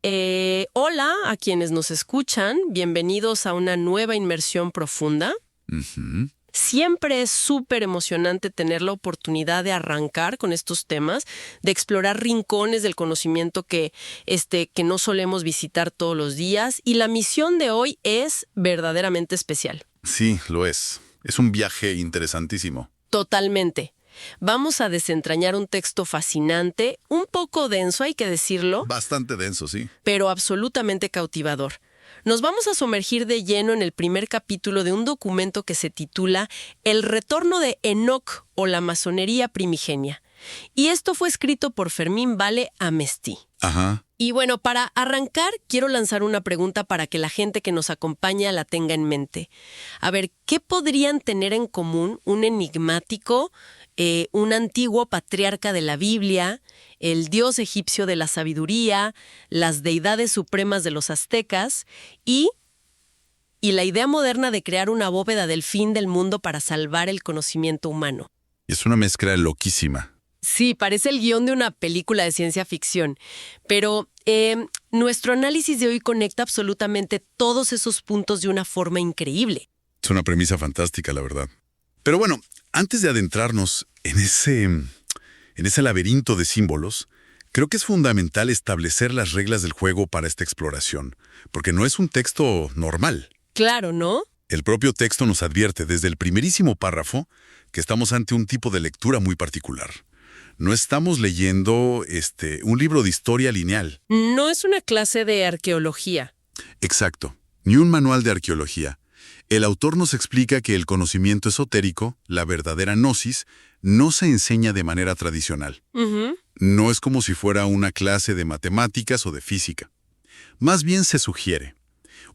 Hola a quienes nos escuchan, bienvenidos a una nueva inmersión profunda. Ujú. Siempre es súper emocionante tener la oportunidad de arrancar con estos temas, de explorar rincones del conocimiento que no solemos visitar todos los días, y la misión de hoy es verdaderamente especial. Sí, lo es. Es un viaje interesantísimo. Totalmente. Vamos a desentrañar un texto fascinante, un poco denso, hay que decirlo, Bastante denso, sí. pero absolutamente cautivador. Nos vamos a sumergir de lleno en el primer capítulo de un documento que se titula El retorno de Enoc o la masonería primigenia. Y esto fue escrito por Fermín Vale Amestí. Ajá. Y bueno, para arrancar, quiero lanzar una pregunta para que la gente que nos acompaña la tenga en mente. A ver, ¿qué podrían tener en común un enigmático, un antiguo patriarca de la Biblia, el dios egipcio de la sabiduría, las deidades supremas de los aztecas y la idea moderna de crear una bóveda del fin del mundo para salvar el conocimiento humano? Es una mezcla loquísima. Sí, parece el guión de una película de ciencia ficción, pero nuestro análisis de hoy conecta absolutamente todos esos puntos de una forma increíble. Es una premisa fantástica, la verdad. Pero bueno, antes de adentrarnos en ese laberinto de símbolos, creo que es fundamental establecer las reglas del juego para esta exploración, porque no es un texto normal. Claro, ¿no? El propio texto nos advierte desde el primerísimo párrafo que estamos ante un tipo de lectura muy particular. No estamos leyendo un libro de historia lineal. No es una clase de arqueología. Exacto, ni un manual de arqueología. El autor nos explica que el conocimiento esotérico, la verdadera gnosis, no se enseña de manera tradicional. Ujú. No es como si fuera una clase de matemáticas o de física. Más bien se sugiere.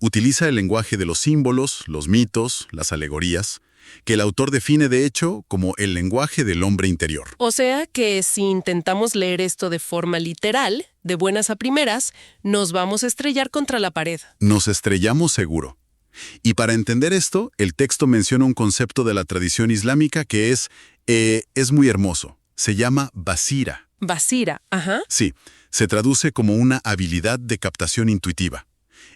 Utiliza el lenguaje de los símbolos, los mitos, las alegorías, que el autor define de hecho como el lenguaje del hombre interior. O sea que si intentamos leer esto de forma literal, de buenas a primeras, nos vamos a estrellar contra la pared. Nos estrellamos seguro. Y para entender esto, el texto menciona un concepto de la tradición islámica que es muy hermoso. Se llama basira. Basira, ajá. Sí, se traduce como una habilidad de captación intuitiva.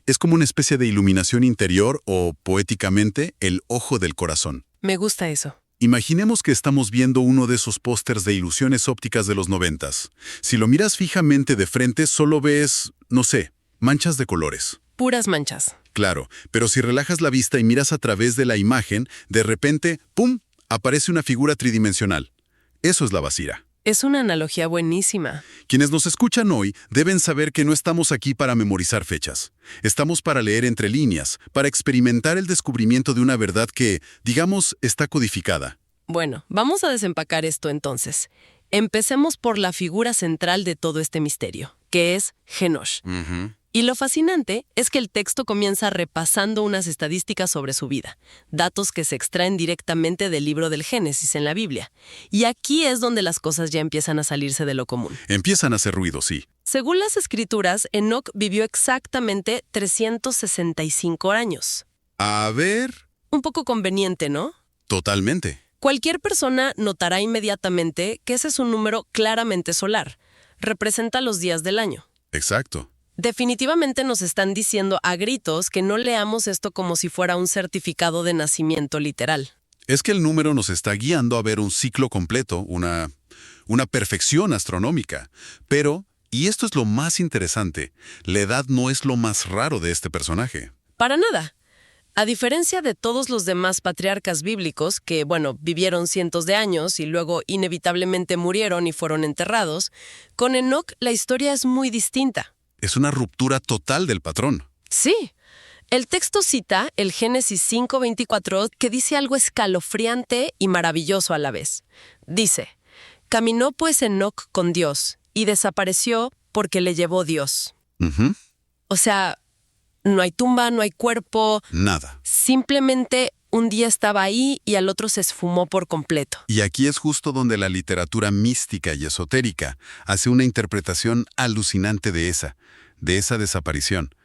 Es como una especie de iluminación interior o, poéticamente, el ojo del corazón. Me gusta eso. Imaginemos que estamos viendo uno de esos pósters de ilusiones ópticas de los 90s. Si lo miras fijamente de frente, solo ves, no sé, manchas de colores. Puras manchas. Claro, pero si relajas la vista y miras a través de la imagen, de repente, ¡pum!, aparece una figura tridimensional. Eso es la basira. Es una analogía buenísima. Quienes nos escuchan hoy deben saber que no estamos aquí para memorizar fechas. Estamos para leer entre líneas, para experimentar el descubrimiento de una verdad que, digamos, está codificada. Bueno, vamos a desempacar esto entonces. Empecemos por la figura central de todo este misterio, que es Enoch. Y lo fascinante es que el texto comienza repasando unas estadísticas sobre su vida, datos que se extraen directamente del libro del Génesis en la Biblia. Y aquí es donde las cosas ya empiezan a salirse de lo común. Empiezan a hacer ruido, sí. Según las escrituras, Enoc vivió exactamente 365 años. A ver, Un poco conveniente, ¿no? totalmente. Cualquier persona notará inmediatamente que ese es un número claramente solar. Representa los días del año. Exacto. Definitivamente nos están diciendo a gritos que no leamos esto como si fuera un certificado de nacimiento literal. Es que el número nos está guiando a ver un ciclo completo, una perfección astronómica. Pero, y esto es lo más interesante, la edad no es lo más raro de este personaje. Para nada. A diferencia de todos los demás patriarcas bíblicos que, vivieron cientos de años y luego inevitablemente murieron y fueron enterrados, con Enoc la historia es muy distinta. Es una ruptura total del patrón. Sí. El texto cita el Génesis 5:24 que dice algo escalofriante y maravilloso a la vez. Dice, caminó pues Enoc con Dios y desapareció porque le llevó Dios. Ujú. O sea, no hay tumba, no hay cuerpo. Nada. Simplemente un día estaba ahí y al otro se esfumó por completo. Y aquí es justo donde la literatura mística y esotérica hace una interpretación alucinante de esa desaparición.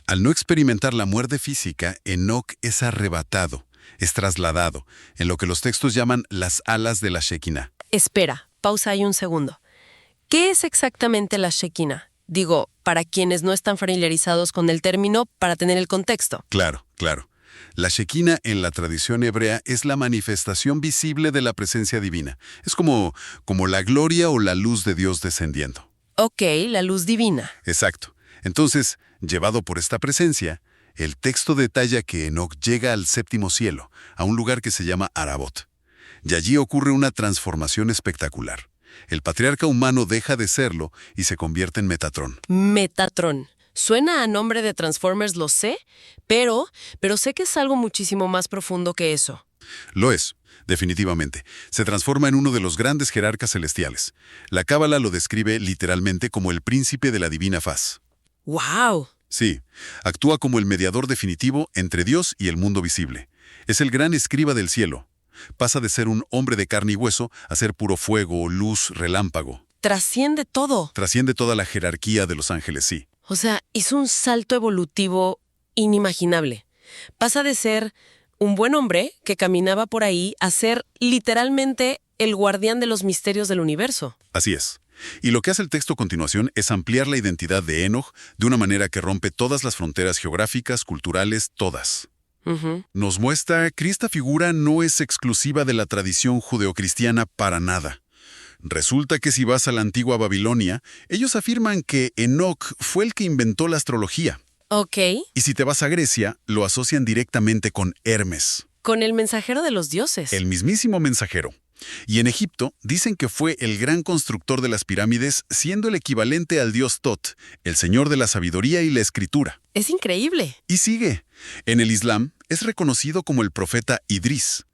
Al no experimentar la muerte física, Enoc es arrebatado, es trasladado, en lo que los textos llaman las alas de la Shekinah. Espera, pausa ahí un segundo. ¿Qué es exactamente la Shekinah? Digo, para quienes no están familiarizados con el término, para tener el contexto. Claro, claro. La Shekinah en la tradición hebrea es la manifestación visible de la presencia divina. Es como la gloria o la luz de Dios descendiendo. Ok, la luz divina. Exacto. Entonces, llevado por esta presencia, el texto detalla que Enoc llega al séptimo cielo, a un lugar que se llama Arabot. Y allí ocurre una transformación espectacular. El patriarca humano deja de serlo y se convierte en Metatrón. Metatrón. Suena a nombre de Transformers, lo sé, pero sé que es algo muchísimo más profundo que eso. Lo es, definitivamente. Se transforma en uno de los grandes jerarcas celestiales. La Cábala lo describe literalmente como el príncipe de la divina faz. ¡Wow! Sí, actúa como el mediador definitivo entre Dios y el mundo visible. Es el gran escriba del cielo. Pasa de ser un hombre de carne y hueso a ser puro fuego, luz, relámpago. Trasciende todo. Trasciende toda la jerarquía de los ángeles, sí. O sea, hizo un salto evolutivo inimaginable. Pasa de ser un buen hombre que caminaba por ahí a ser literalmente el guardián de los misterios del universo. Así es. Y lo que hace el texto a continuación es ampliar la identidad de Enoch de una manera que rompe todas las fronteras geográficas, culturales, todas. Nos muestra que esta figura no es exclusiva de la tradición judeocristiana para nada. Resulta que si vas a la antigua Babilonia, ellos afirman que Enoc fue el que inventó la astrología. Ok. Y si te vas a Grecia, lo asocian directamente con Hermes. Con el mensajero de los dioses. El mismísimo mensajero. Y en Egipto dicen que fue el gran constructor de las pirámides, siendo el equivalente al dios Tot, el señor de la sabiduría y la escritura. Es increíble. Y sigue. En el Islam es reconocido como el profeta Idris.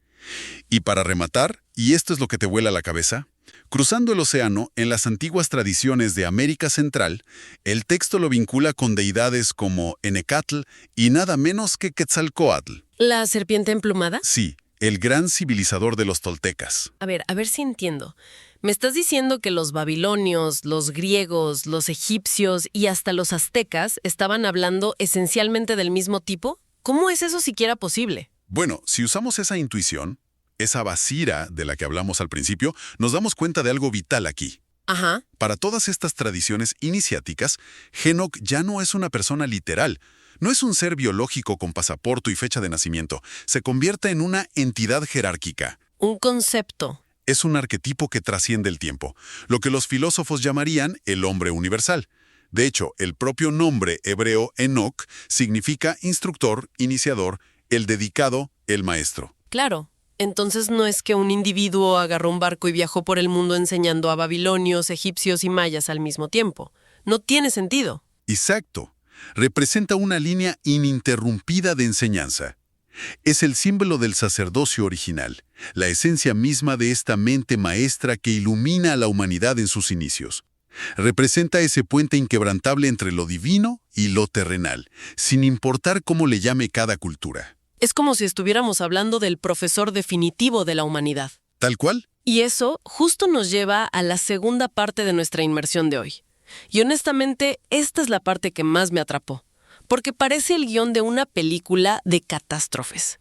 Y para rematar, y esto es lo que te vuela la cabeza, cruzando el océano, en las antiguas tradiciones de América Central, el texto lo vincula con deidades como Enecatl y nada menos que Quetzalcóatl. ¿La serpiente emplumada? Sí, el gran civilizador de los toltecas. A ver si entiendo. ¿Me estás diciendo que los babilonios, los griegos, los egipcios y hasta los aztecas estaban hablando esencialmente del mismo tipo? ¿Cómo es eso siquiera posible? Bueno, si usamos esa intuición, esa basira de la que hablamos al principio, nos damos cuenta de algo vital aquí. Ajá. Para todas estas tradiciones iniciáticas, Enoc ya no es una persona literal. No es un ser biológico con pasaporte y fecha de nacimiento. Se convierte en una entidad jerárquica. Un concepto. Es un arquetipo que trasciende el tiempo, lo que los filósofos llamarían el hombre universal. De hecho, el propio nombre hebreo Enoc significa instructor, iniciador, el dedicado, el maestro. Claro. Entonces no es que un individuo agarró un barco y viajó por el mundo enseñando a babilonios, egipcios y mayas al mismo tiempo. No tiene sentido. Exacto. Representa una línea ininterrumpida de enseñanza. Es el símbolo del sacerdocio original, la esencia misma de esta mente maestra que ilumina a la humanidad en sus inicios. Representa ese puente inquebrantable entre lo divino y lo terrenal, sin importar cómo le llame cada cultura. Es como si estuviéramos hablando del profesor definitivo de la humanidad. ¿Tal cual? Y eso justo nos lleva a la segunda parte de nuestra inmersión de hoy. Y honestamente, esta es la parte que más me atrapó, porque parece el guión de una película de catástrofes.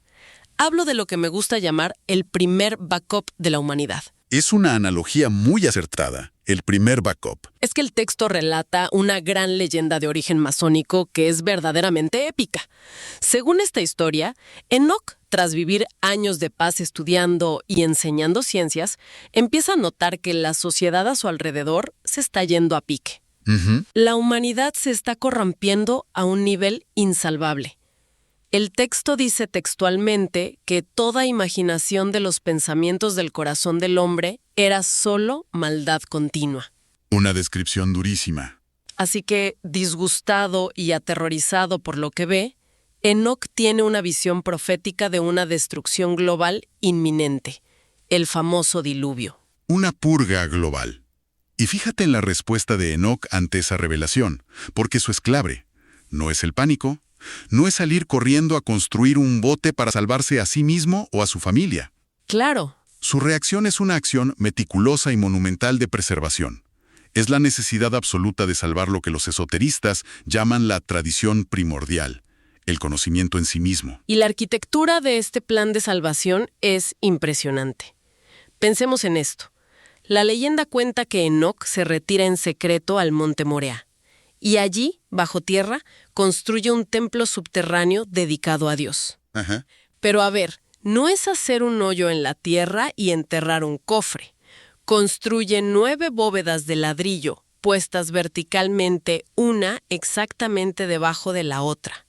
Hablo de lo que me gusta llamar el primer backup de la humanidad. Es una analogía muy acertada, el primer backup. Es que el texto relata una gran leyenda de origen masónico que es verdaderamente épica. Según esta historia, Enoc, tras vivir años de paz estudiando y enseñando ciencias, empieza a notar que la sociedad a su alrededor se está yendo a pique. La humanidad se está corrompiendo a un nivel insalvable. El texto dice textualmente que toda imaginación de los pensamientos del corazón del hombre era solo maldad continua. Una descripción durísima. Así que, disgustado y aterrorizado por lo que ve, Enoc tiene una visión profética de una destrucción global inminente, el famoso diluvio. Una purga global. Y fíjate en la respuesta de Enoc ante esa revelación, porque eso es clave. No es el pánico. No es salir corriendo a construir un bote para salvarse a sí mismo o a su familia. Claro. Su reacción es una acción meticulosa y monumental de preservación. Es la necesidad absoluta de salvar lo que los esoteristas llaman la tradición primordial, el conocimiento en sí mismo. Y la arquitectura de este plan de salvación es impresionante. Pensemos en esto. La leyenda cuenta que Enoc se retira en secreto al monte Morea. y allí, bajo tierra, construye un templo subterráneo dedicado a Dios. Ajá. Pero a ver, no es hacer un hoyo en la tierra y enterrar un cofre. Construye 9 bóvedas de ladrillo, puestas verticalmente, una exactamente debajo de la otra.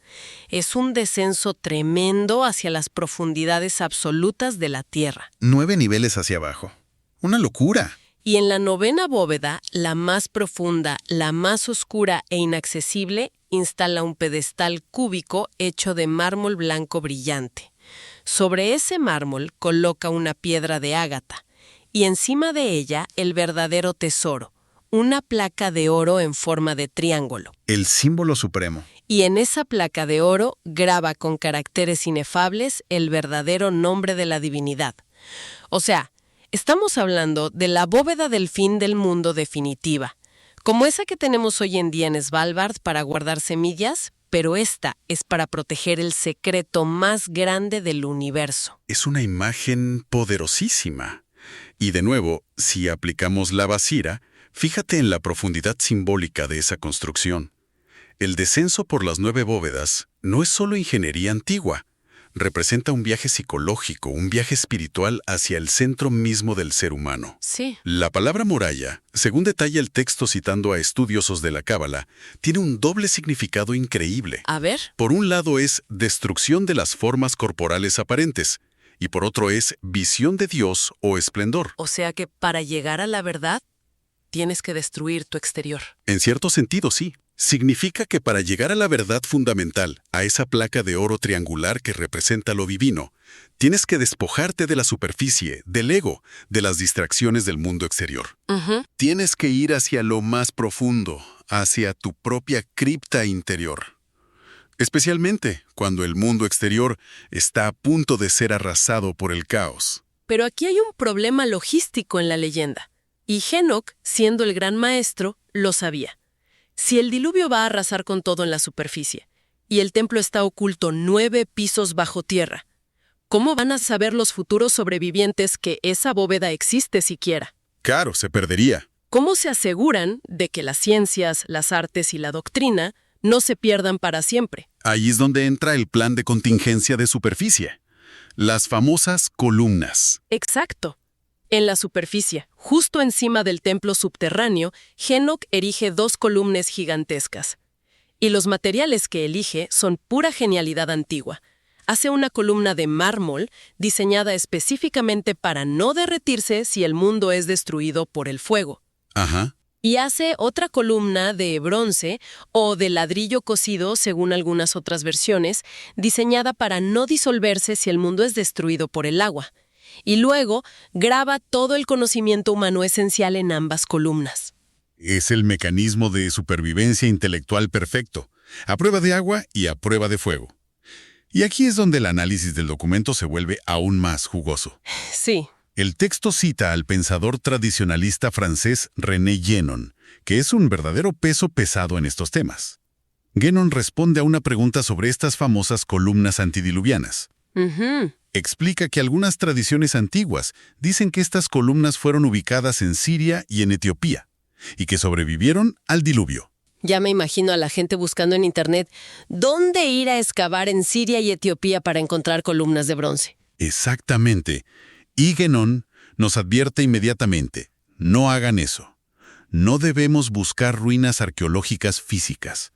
Es un descenso tremendo hacia las profundidades absolutas de la tierra. 9 niveles hacia abajo. ¡Una locura! Y en la 9ª bóveda, la más profunda, la más oscura e inaccesible, instala un pedestal cúbico hecho de mármol blanco brillante. Sobre ese mármol coloca una piedra de ágata, y encima de ella el verdadero tesoro, una placa de oro en forma de triángulo. El símbolo supremo. Y en esa placa de oro graba con caracteres inefables el verdadero nombre de la divinidad. O sea, estamos hablando de la bóveda del fin del mundo definitiva, como esa que tenemos hoy en día en Svalbard para guardar semillas, pero esta es para proteger el secreto más grande del universo. Es una imagen poderosísima. Y de nuevo, si aplicamos la Basira, fíjate en la profundidad simbólica de esa construcción. El descenso por las 9 bóvedas no es solo ingeniería antigua. Representa un viaje psicológico, un viaje espiritual hacia el centro mismo del ser humano. Sí. La palabra muralla, según detalla el texto citando a estudiosos de la Cábala, tiene un doble significado increíble. A ver. Por un lado es destrucción de las formas corporales aparentes, y por otro es visión de Dios o esplendor. O sea que para llegar a la verdad, tienes que destruir tu exterior. En cierto sentido, sí. Significa que para llegar a la verdad fundamental, a esa placa de oro triangular que representa lo divino, tienes que despojarte de la superficie, del ego, de las distracciones del mundo exterior. Tienes que ir hacia lo más profundo, hacia tu propia cripta interior. Especialmente cuando el mundo exterior está a punto de ser arrasado por el caos. Pero aquí hay un problema logístico en la leyenda. Y Enoc, siendo el gran maestro, lo sabía. Si el diluvio va a arrasar con todo en la superficie, y el templo está oculto 9 pisos bajo tierra, ¿cómo van a saber los futuros sobrevivientes que esa bóveda existe siquiera? Claro, se perdería. ¿Cómo se aseguran de que las ciencias, las artes y la doctrina no se pierdan para siempre? Ahí es donde entra el plan de contingencia de superficie. Las famosas columnas. Exacto. En la superficie, justo encima del templo subterráneo, Enoc erige 2 columnas gigantescas. Y los materiales que elige son pura genialidad antigua. Hace una columna de mármol diseñada específicamente para no derretirse si el mundo es destruido por el fuego. Ajá. Y hace otra columna de bronce o de ladrillo cocido, según algunas otras versiones, diseñada para no disolverse si el mundo es destruido por el agua. Y luego graba todo el conocimiento humano esencial en ambas columnas. Es el mecanismo de supervivencia intelectual perfecto, a prueba de agua y a prueba de fuego. Y aquí es donde el análisis del documento se vuelve aún más jugoso. Sí. El texto cita al pensador tradicionalista francés René Guénon, que es un verdadero peso pesado en estos temas. Guénon responde a una pregunta sobre estas famosas columnas antidiluvianas. Explica que algunas tradiciones antiguas dicen que estas columnas fueron ubicadas en Siria y en Etiopía, y que sobrevivieron al diluvio. Ya me imagino a la gente buscando en internet dónde ir a excavar en Siria y Etiopía para encontrar columnas de bronce. Exactamente. Y Guénon nos advierte inmediatamente, no hagan eso. No debemos buscar ruinas arqueológicas físicas.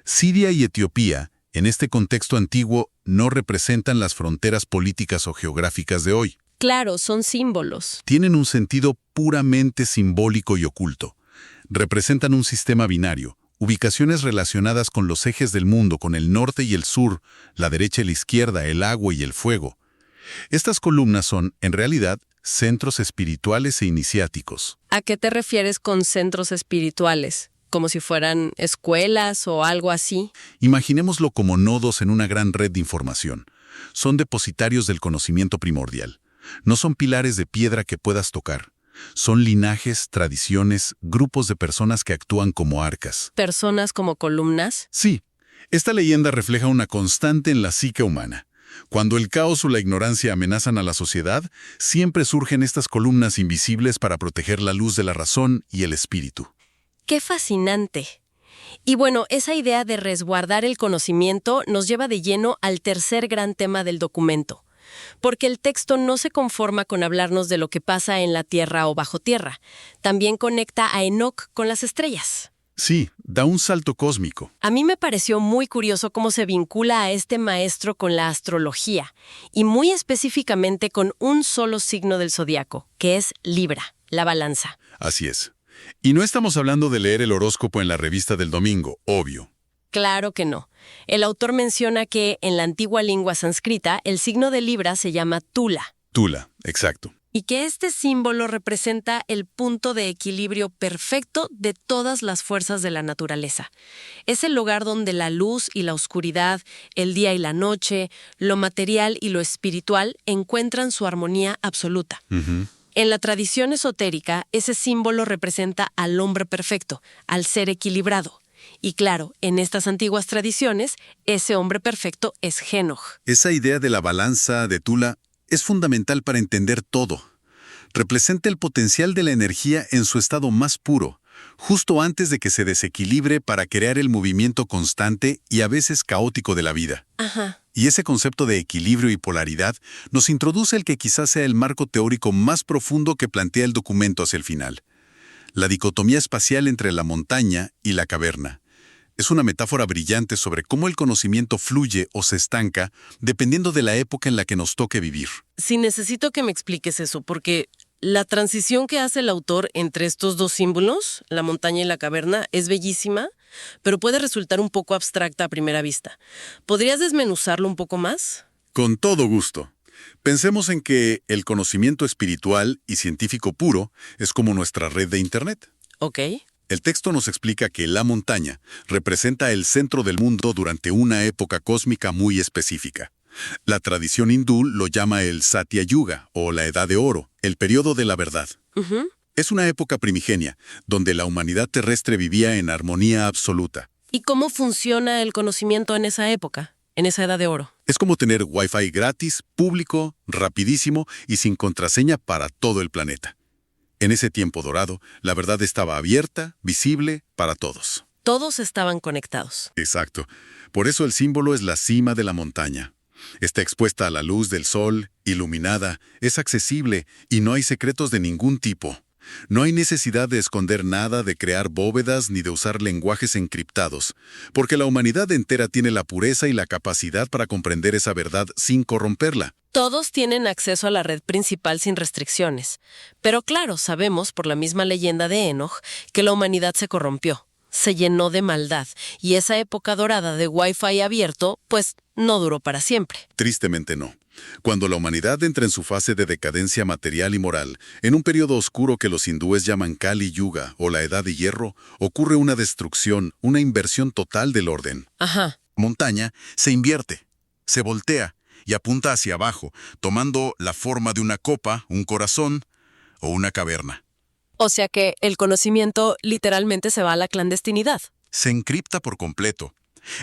Siria y Etiopía, en este contexto antiguo, no representan las fronteras políticas o geográficas de hoy. Claro, son símbolos. Tienen un sentido puramente simbólico y oculto. Representan un sistema binario, ubicaciones relacionadas con los ejes del mundo, con el norte y el sur, la derecha y la izquierda, el agua y el fuego. Estas columnas son, en realidad, centros espirituales e iniciáticos. ¿A qué te refieres con centros espirituales? ¿Como si fueran escuelas o algo así? Imaginémoslo como nodos en una gran red de información. Son depositarios del conocimiento primordial. No son pilares de piedra que puedas tocar. Son linajes, tradiciones, grupos de personas que actúan como arcas. ¿Personas como columnas? Sí, esta leyenda refleja una constante en la psique humana. Cuando el caos o la ignorancia amenazan a la sociedad, siempre surgen estas columnas invisibles para proteger la luz de la razón y el espíritu. ¡Qué fascinante! Y bueno, esa idea de resguardar el conocimiento nos lleva de lleno al tercer gran tema del documento, porque el texto no se conforma con hablarnos de lo que pasa en la tierra o bajo tierra, también conecta a Enoc con las estrellas. Sí, da un salto cósmico. A mí me pareció muy curioso cómo se vincula a este maestro con la astrología, y muy específicamente con un solo signo del zodiaco, que es Libra, la balanza. Así es. Y no estamos hablando de leer el horóscopo en la revista del domingo, obvio. Claro que no. El autor menciona que en la antigua lengua sánscrita el signo de Libra se llama Tula. Tula, exacto. Y que este símbolo representa el punto de equilibrio perfecto de todas las fuerzas de la naturaleza. Es el lugar donde la luz y la oscuridad, el día y la noche, lo material y lo espiritual encuentran su armonía absoluta. En la tradición esotérica, ese símbolo representa al hombre perfecto, al ser equilibrado. Y claro, en estas antiguas tradiciones, ese hombre perfecto es Henoch. Esa idea de la balanza de Tula es fundamental para entender todo. Representa el potencial de la energía en su estado más puro, justo antes de que se desequilibre para crear el movimiento constante y a veces caótico de la vida. Ajá. Y ese concepto de equilibrio y polaridad nos introduce el que quizás sea el marco teórico más profundo que plantea el documento hacia el final. La dicotomía espacial entre la montaña y la caverna. Es una metáfora brillante sobre cómo el conocimiento fluye o se estanca dependiendo de la época en la que nos toque vivir. Sí, necesito que me expliques eso, porque la transición que hace el autor entre estos dos símbolos, la montaña y la caverna, es bellísima, pero puede resultar un poco abstracta a primera vista. ¿Podrías desmenuzarlo un poco más? Con todo gusto. Pensemos en que el conocimiento espiritual y científico puro es como nuestra red de Internet. Ok. El texto nos explica que la montaña representa el centro del mundo durante una época cósmica muy específica. La tradición hindú lo llama el Satya Yuga, o la Edad de Oro, el periodo de la verdad. Es una época primigenia, donde la humanidad terrestre vivía en armonía absoluta. ¿Y cómo funciona el conocimiento en esa época, en esa Edad de Oro? Es como tener Wi-Fi gratis, público, rapidísimo y sin contraseña para todo el planeta. En ese tiempo dorado, la verdad estaba abierta, visible, para todos. Todos estaban conectados. Exacto. Por eso el símbolo es la cima de la montaña. Está expuesta a la luz del sol, iluminada, es accesible y no hay secretos de ningún tipo. No hay necesidad de esconder nada, de crear bóvedas ni de usar lenguajes encriptados, porque la humanidad entera tiene la pureza y la capacidad para comprender esa verdad sin corromperla. Todos tienen acceso a la red principal sin restricciones. Pero claro, sabemos por la misma leyenda de Enoch que la humanidad se corrompió, se llenó de maldad, y esa época dorada de Wi-Fi abierto, pues, no duró para siempre. Tristemente no. Cuando la humanidad entra en su fase de decadencia material y moral, en un periodo oscuro que los hindúes llaman Kali Yuga o la Edad de Hierro, ocurre una destrucción, una inversión total del orden. Ajá. Montaña se invierte, se voltea y apunta hacia abajo, tomando la forma de una copa, un corazón o una caverna. O sea que el conocimiento literalmente se va a la clandestinidad. Se encripta por completo.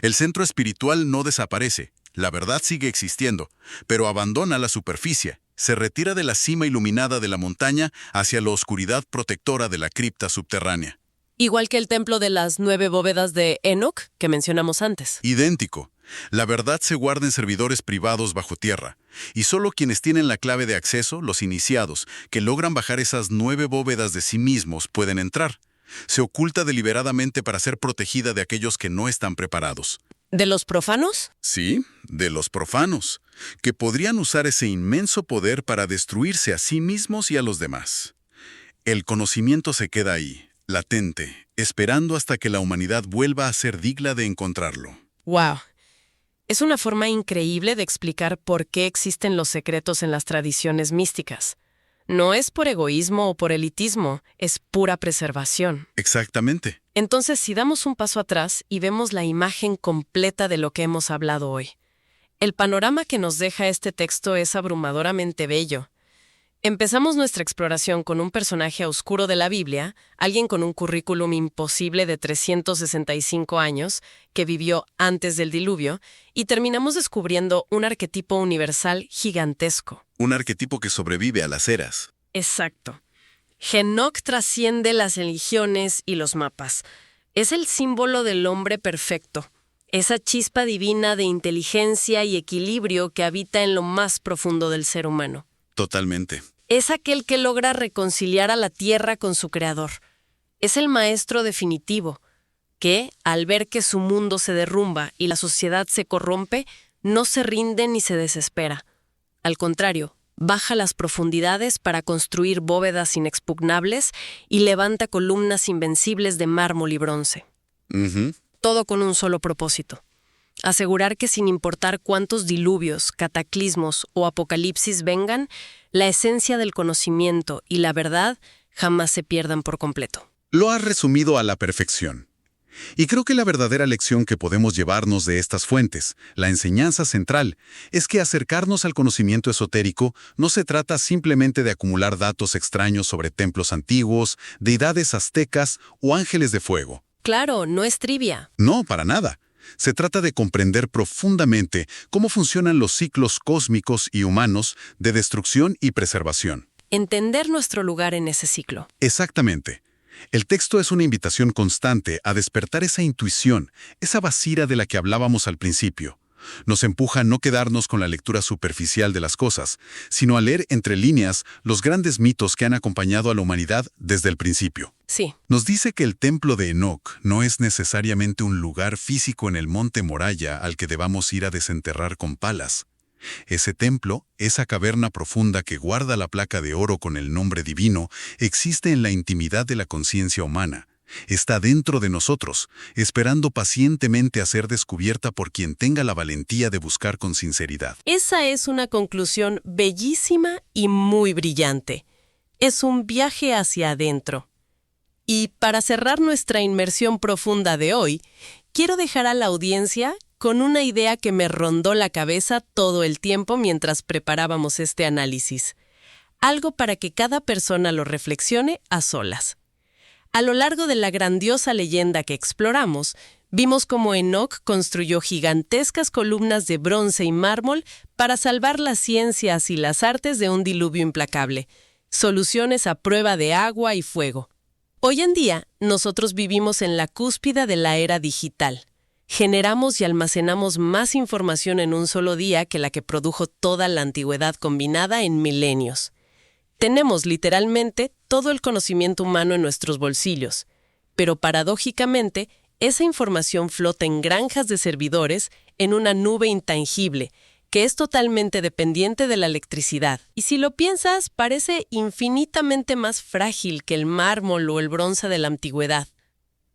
El centro espiritual no desaparece. La verdad sigue existiendo, pero abandona la superficie. Se retira de la cima iluminada de la montaña hacia la oscuridad protectora de la cripta subterránea. Igual que el templo de las 9 bóvedas de Enoch, que mencionamos antes. Idéntico. La verdad se guarda en servidores privados bajo tierra, y solo quienes tienen la clave de acceso, los iniciados, que logran bajar esas 9 bóvedas de sí mismos, pueden entrar. Se oculta deliberadamente para ser protegida de aquellos que no están preparados. ¿De los profanos? Sí, de los profanos, que podrían usar ese inmenso poder para destruirse a sí mismos y a los demás. El conocimiento se queda ahí, latente, esperando hasta que la humanidad vuelva a ser digna de encontrarlo. ¡Wow! Es una forma increíble de explicar por qué existen los secretos en las tradiciones místicas. No es por egoísmo o por elitismo, es pura preservación. Exactamente. Entonces, si damos un paso atrás y vemos la imagen completa de lo que hemos hablado hoy, el panorama que nos deja este texto es abrumadoramente bello. Empezamos nuestra exploración con un personaje oscuro de la Biblia, alguien con un currículum imposible de 365 años, que vivió antes del diluvio, y terminamos descubriendo un arquetipo universal gigantesco. Un arquetipo que sobrevive a las eras. Exacto. Enoch trasciende las religiones y los mapas. Es el símbolo del hombre perfecto, esa chispa divina de inteligencia y equilibrio que habita en lo más profundo del ser humano. Totalmente. Es aquel que logra reconciliar a la tierra con su creador. Es el maestro definitivo, que, al ver que su mundo se derrumba y la sociedad se corrompe, no se rinde ni se desespera. Al contrario, baja las profundidades para construir bóvedas inexpugnables y levanta columnas invencibles de mármol y bronce. Todo con un solo propósito: asegurar que sin importar cuántos diluvios, cataclismos o apocalipsis vengan, la esencia del conocimiento y la verdad jamás se pierdan por completo. Lo has resumido a la perfección. Y creo que la verdadera lección que podemos llevarnos de estas fuentes, la enseñanza central, es que acercarnos al conocimiento esotérico no se trata simplemente de acumular datos extraños sobre templos antiguos, deidades aztecas o ángeles de fuego. Claro, no es trivia. No, para nada. Se trata de comprender profundamente cómo funcionan los ciclos cósmicos y humanos de destrucción y preservación. Entender nuestro lugar en ese ciclo. Exactamente. El texto es una invitación constante a despertar esa intuición, esa basira de la que hablábamos al principio. Nos empuja a no quedarnos con la lectura superficial de las cosas, sino a leer entre líneas los grandes mitos que han acompañado a la humanidad desde el principio. Sí. Nos dice que el templo de Enoc no es necesariamente un lugar físico en el monte Moraya al que debamos ir a desenterrar con palas. Ese templo, esa caverna profunda que guarda la placa de oro con el nombre divino, existe en la intimidad de la conciencia humana. Está dentro de nosotros, esperando pacientemente a ser descubierta por quien tenga la valentía de buscar con sinceridad. Esa es una conclusión bellísima y muy brillante. Es un viaje hacia adentro. Y para cerrar nuestra inmersión profunda de hoy, quiero dejar a la audiencia con una idea que me rondó la cabeza todo el tiempo mientras preparábamos este análisis. Algo para que cada persona lo reflexione a solas. A lo largo de la grandiosa leyenda que exploramos, vimos cómo Enoc construyó gigantescas columnas de bronce y mármol para salvar las ciencias y las artes de un diluvio implacable, soluciones a prueba de agua y fuego. Hoy en día, nosotros vivimos en la cúspide de la era digital. Generamos y almacenamos más información en un solo día que la que produjo toda la antigüedad combinada en milenios. Tenemos literalmente todo el conocimiento humano en nuestros bolsillos, pero paradójicamente, esa información flota en granjas de servidores en una nube intangible, que es totalmente dependiente de la electricidad. Y si lo piensas, parece infinitamente más frágil que el mármol o el bronce de la antigüedad.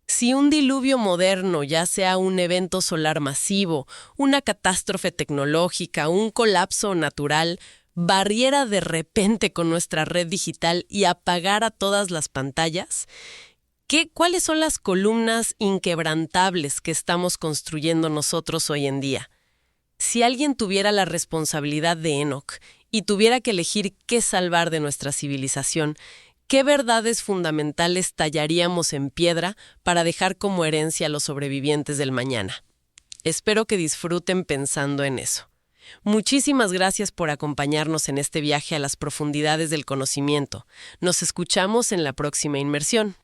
Si un diluvio moderno, ya sea un evento solar masivo, una catástrofe tecnológica, un colapso natural, barriera de repente con nuestra red digital y apagara todas las pantallas, ¿cuáles son las columnas inquebrantables que estamos construyendo nosotros hoy en día? Si alguien tuviera la responsabilidad de Enoc y tuviera que elegir qué salvar de nuestra civilización, ¿qué verdades fundamentales tallaríamos en piedra para dejar como herencia a los sobrevivientes del mañana? Espero que disfruten pensando en eso. Muchísimas gracias por acompañarnos en este viaje a las profundidades del conocimiento. Nos escuchamos en la próxima inmersión.